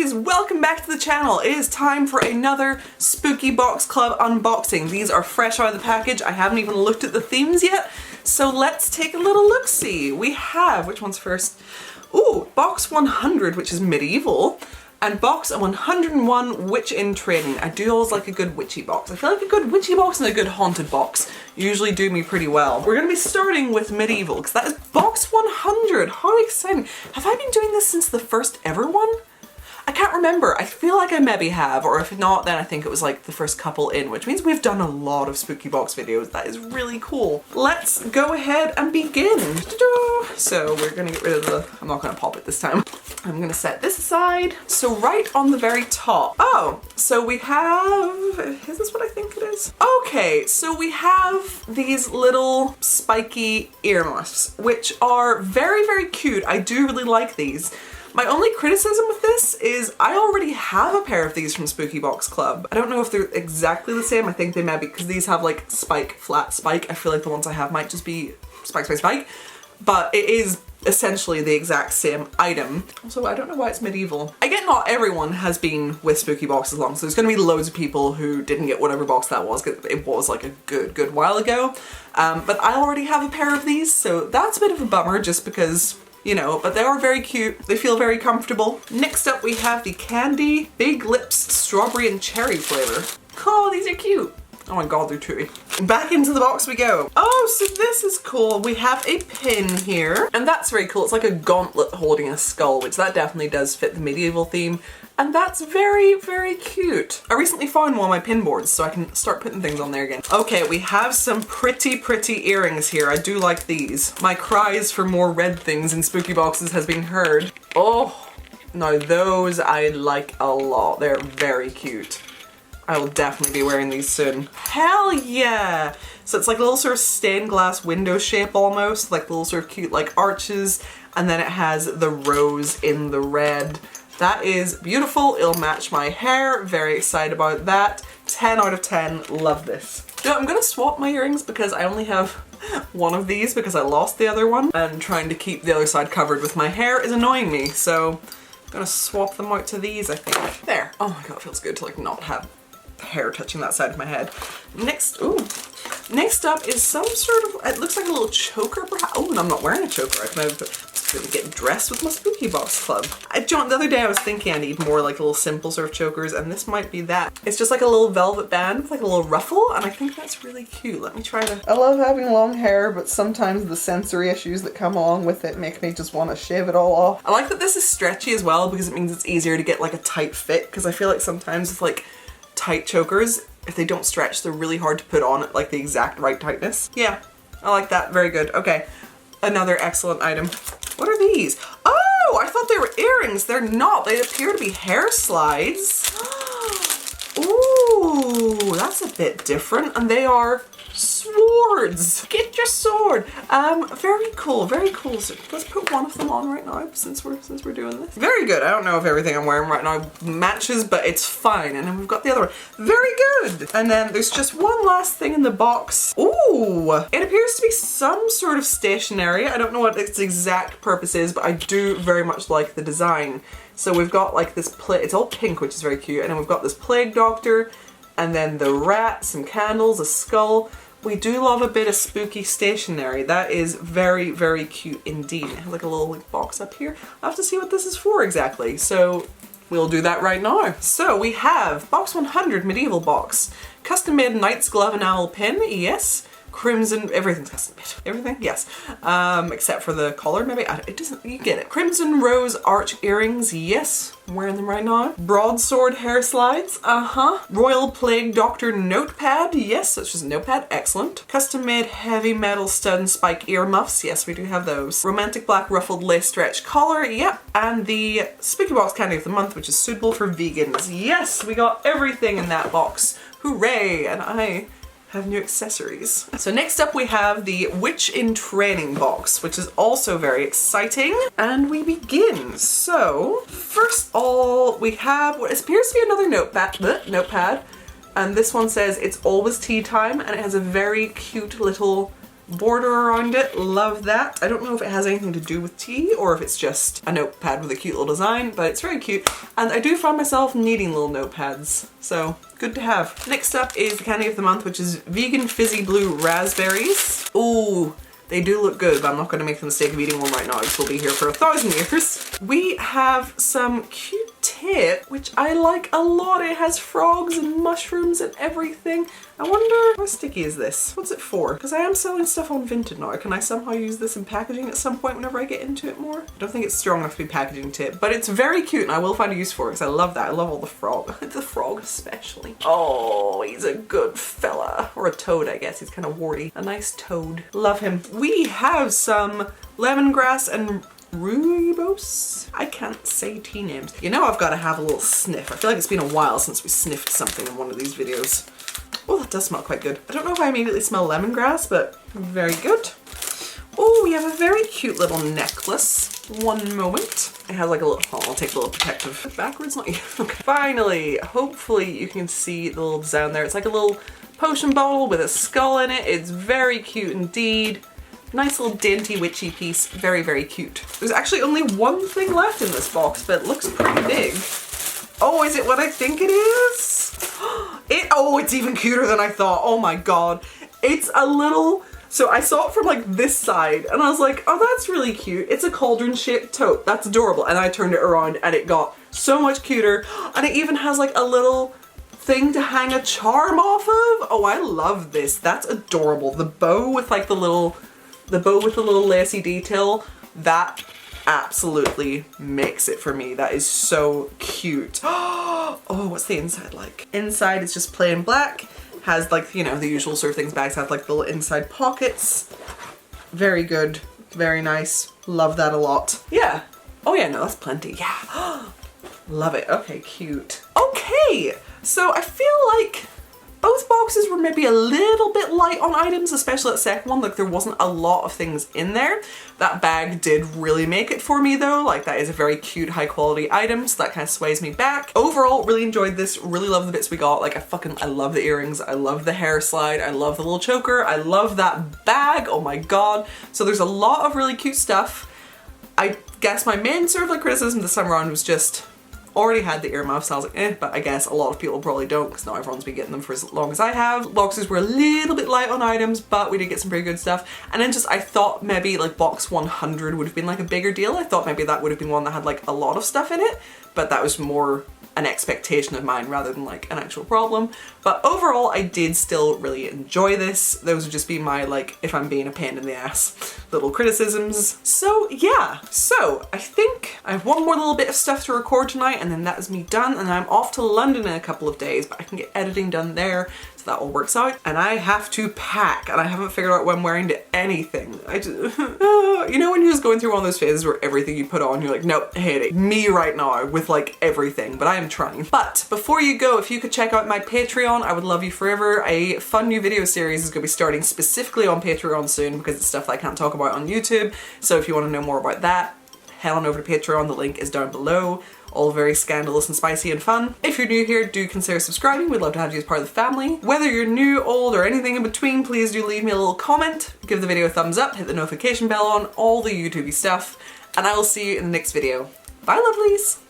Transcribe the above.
beauties, welcome back to the channel. It is time for another Spooky Box Club unboxing. These are fresh out of the package. I haven't even looked at the themes yet, so let's take a little look-see. We have, which one's first? Ooh, box 100, which is medieval, and box 101, witch in training. I do always like a good witchy box. I feel like a good witchy box and a good haunted box usually do me pretty well. We're gonna be starting with medieval, because that is box 100. How exciting. Have I been doing this since the first ever one? I can't remember. I feel like I maybe have, or if not, then I think it was like the first couple in, which means we've done a lot of spooky box videos. That is really cool. Let's go ahead and begin. So we're gonna get rid of the, I'm not gonna pop it this time. I'm gonna set this aside. So right on the very top. Oh, so we have, is this what I think it is? Okay, so we have these little spiky earmuffs, which are very, very cute. I do really like these. My only criticism with this is I already have a pair of these from Spooky Box Club. I don't know if they're exactly the same. I think they may be, because these have like spike, flat spike. I feel like the ones I have might just be spike, spike, spike. But it is essentially the exact same item. Also, I don't know why it's medieval. I get not everyone has been with Spooky Boxes long, so there's gonna be loads of people who didn't get whatever box that was, because it was like a good while ago. But I already have a pair of these, so that's a bit of a bummer just because, you know, but they are very cute. They feel very comfortable. Next up we have the Candy Big Lips Strawberry and Cherry flavor. Oh, these are cute. Oh my god, they're chewy. Back into the box we go. Oh, so this is cool. We have a pin here, and that's very cool. It's like a gauntlet holding a skull, which that definitely does fit the medieval theme. And that's very, very cute. I recently found one of my pin boards, so I can start putting things on there again. Okay, we have some pretty, pretty earrings here. I do like these. My cries for more red things in spooky boxes has been heard. Oh, now those I like a lot. They're very cute. I will definitely be wearing these soon. Hell yeah! So it's like a little sort of stained glass window shape almost, like little sort of cute like arches, and then it has the rose in the red. That is beautiful. It'll match my hair. Very excited about that. 10 out of 10. Love this. You know, I'm gonna swap my earrings because I only have one of these because I lost the other one, and trying to keep the other side covered with my hair is annoying me. So I'm gonna swap them out to these, I think. There. Oh my god, it feels good to like not have hair touching that side of my head. Next up is some sort of, it looks like a little choker perhaps. Oh, and I'm not wearing a choker. I can have get dressed with my Spooky Box Club. The other day I was thinking I need more like little simple sort of chokers, and this might be that. It's just like a little velvet band with like a little ruffle, and I think that's really cute. Let me try to. I love having long hair, but sometimes the sensory issues that come along with it make me just want to shave it all off. I like that this is stretchy as well, because it means it's easier to get like a tight fit, because I feel like sometimes with like tight chokers, if they don't stretch, they're really hard to put on at like the exact right tightness. Yeah, I like that. Very good. Okay, another excellent item. What are these? Oh, I thought they were earrings. They're not. They appear to be hair slides. Ooh, that's a bit different. And they are swords. Get your sword. Very cool, very cool. So let's put one of them on right now since we're doing this. Very good. I don't know if everything I'm wearing right now matches, but it's fine. And then we've got the other one. Very good. And then there's just one last thing in the box. Ooh, it appears to be some sort of stationery. I don't know what its exact purpose is, but I do very much like the design. So we've got like this it's all pink, which is very cute. And then we've got this plague doctor, and then the rat, some candles, a skull. We do love a bit of spooky stationery. That is very, very cute indeed. It has like a little like, box up here. I have to see what this is for exactly. So we'll do that right now. So we have box 100 medieval box. Custom made knight's glove enamel pin. Yes. Crimson, everything's custom made. Everything? Yes. Except for the collar, maybe? It doesn't, you get it. Crimson rose arch earrings. Yes. I'm wearing them right now. Broadsword hair slides. Royal Plague Doctor notepad. Yes, that's just a notepad. Excellent. Custom made heavy metal stud and spike earmuffs. Yes, we do have those. Romantic black ruffled lace stretch collar. Yep. And the Spooky Box Candy of the Month, which is suitable for vegans. Yes, we got everything in that box. Hooray! And I have new accessories. So next up we have the Witch in Training box, which is also very exciting. And we begin. So first of all, we have what appears to be another notepad. And this one says it's always tea time, and it has a very cute little border around it. Love that. I don't know if it has anything to do with tea or if it's just a notepad with a cute little design, but it's very cute. And I do find myself needing little notepads, so good to have. Next up is the candy of the month, which is vegan fizzy blue raspberries. Ooh. They do look good, but I'm not going to make the mistake of eating one right now, which will be here for 1,000 years. We have some cute tip, which I like a lot. It has frogs and mushrooms and everything. I wonder, how sticky is this? What's it for? Because I am selling stuff on Vinted now. Can I somehow use this in packaging at some point whenever I get into it more? I don't think it's strong enough to be packaging tip, but it's very cute and I will find a use for it because I love that. I love all the frog. The frog especially. Oh, he's a good fella. Or a toad, I guess. He's kind of warty. A nice toad. Love him. We have some lemongrass and rooibos. I can't say tea names. You know I've got to have a little sniff. I feel like it's been a while since we sniffed something in one of these videos. Oh, that does smell quite good. I don't know if I immediately smell lemongrass, but very good. Oh, we have a very cute little necklace. One moment. It has like a little, oh, I'll take a little protective. Backwards, not you. Okay. Finally, hopefully you can see the little design there. It's like a little potion bottle with a skull in it. It's very cute indeed. Nice little dainty witchy piece. Very, very cute. There's actually only one thing left in this box, but it looks pretty big. Oh, is it what I think it is? Oh, it's even cuter than I thought. Oh my god. It's a little, so I saw it from like this side and I was like, oh, that's really cute. It's a cauldron shaped tote. That's adorable. And I turned it around and it got so much cuter. And it even has like a little thing to hang a charm off of. Oh, I love this. That's adorable. The bow with like the little lacy detail, that absolutely makes it for me. That is so cute. Oh, what's the inside like? Inside is just plain black. Has like, you know, the usual sort of things. Bags have like little inside pockets. Very good. Very nice. Love that a lot. Yeah. Oh yeah, no, that's plenty. Yeah. Love it. Okay, cute. Okay, so I feel like both boxes were maybe a little bit light on items, especially that second one. Like there wasn't a lot of things in there. That bag did really make it for me though. Like that is a very cute, high quality item, so that kind of sways me back. Overall, really enjoyed this. Really love the bits we got. Like I love the earrings. I love the hair slide. I love the little choker. I love that bag. Oh my god. So there's a lot of really cute stuff. I guess my main sort of like criticism this time around was just already had the earmuffs, so I was like, but I guess a lot of people probably don't because not everyone's been getting them for as long as I have. Boxes were a little bit light on items, but we did get some pretty good stuff. And then just, I thought maybe like box 100 would have been like a bigger deal. I thought maybe that would have been one that had like a lot of stuff in it, but that was more an expectation of mine rather than like an actual problem. But overall, I did still really enjoy this. Those would just be my, like, if I'm being a pain in the ass, little criticisms. So yeah, so I think I have one more little bit of stuff to record tonight and then that is me done, and I'm off to London in a couple of days, but I can get editing done there. So that all works out. And I have to pack and I haven't figured out what I'm wearing to anything. I just, you know when you're just going through one of those phases where everything you put on, you're like, nope, hate it. Me right now with like everything, but I am trying. But before you go, if you could check out my Patreon, I would love you forever. A fun new video series is going to be starting specifically on Patreon soon because it's stuff that I can't talk about on YouTube. So if you want to know more about that, head on over to Patreon. The link is down below. All very scandalous and spicy and fun. If you're new here, do consider subscribing. We'd love to have you as part of the family. Whether you're new, old, or anything in between, please do leave me a little comment. Give the video a thumbs up, hit the notification bell on, all the YouTubey stuff, and I will see you in the next video. Bye, lovelies!